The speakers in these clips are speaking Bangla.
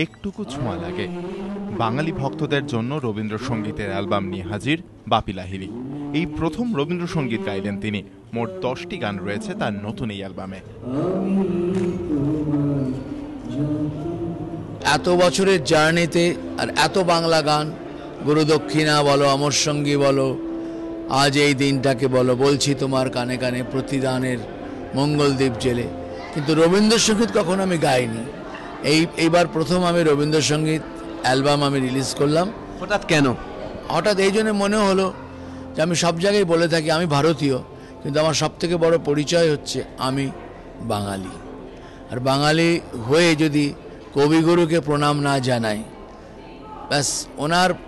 একটুকু ছোঁয়া লাগে। বাঙালি ভক্তদের জন্য রবীন্দ্রসঙ্গীতের অ্যালবাম নিয়ে হাজির বাপি লাহিড়ী। এই প্রথম রবীন্দ্রসঙ্গীত গাইলেন তিনি। মোট 10টি গান রয়েছে তার নতুন এই অ্যালবামে। এত বছরের জার্নিতে আর এত বাংলা গান, গুরুদক্ষিণা বলো, অমর সঙ্গী বলো, আজ এই দিনটাকে বলো, বলছি তোমার কানে কানে, প্রতিদানের, মঙ্গলদ্বীপ জেলে, কিন্তু রবীন্দ্রসঙ্গীত কখনো আমি গাইনি। এইবার প্রথম আমি রবীন্দ্রসঙ্গীত অ্যালবাম আমি রিলিজ করলাম। হঠাৎ কেন? হঠাৎ এই জন্য মনে হলো যে আমি সব জায়গায় বলে থাকি আমি ভারতীয়, কিন্তু আমার সবথেকে বড় পরিচয় হচ্ছে আমি বাঙালি। আর বাঙালি হয়ে যদি কবিগুরুকে প্রণাম না জানাই, ব্যাস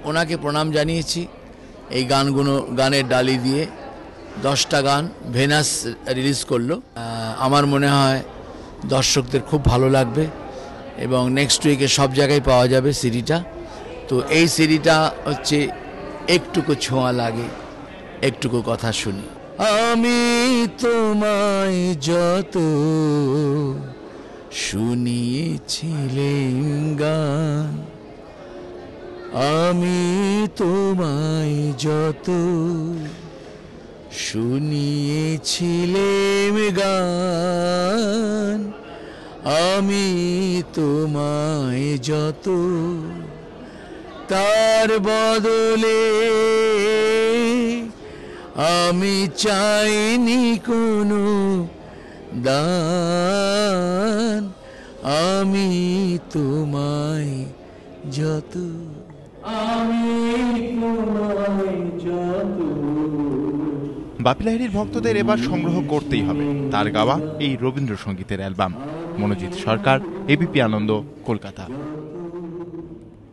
ওনাকে প্রণাম জানিয়েছি এই গানের ডালি দিয়ে। 10টা গান ভেনাস রিলিজ করলো। আমার মনে হয় দর্শকদের খুব ভালো লাগবে এবং নেক্সট উইকে সব জায়গায় পাওয়া যাবে সিডিটা। তো এই সিডিটা হচ্ছে একটুকু ছোঁয়া লাগে, একটুকু কথা শুনি। আমি তোমায় যত শুনিয়েছিলেন গান, আমি তোমায় যত শুনিয়েছিলেম গান, আমি তোমায় যত, তার বদলে আমি চাইনি কোনো দান, আমি তোমায় যত, আমি তোমায় যত। বাপি লাহিড়ীর ভক্তদের এবার সংগ্রহ করতেই হবে তার গাওয়া এই রবীন্দ্রসঙ্গীতের অ্যালবাম। মনোজিৎ সরকার, এবিপি আনন্দ, কলকাতা।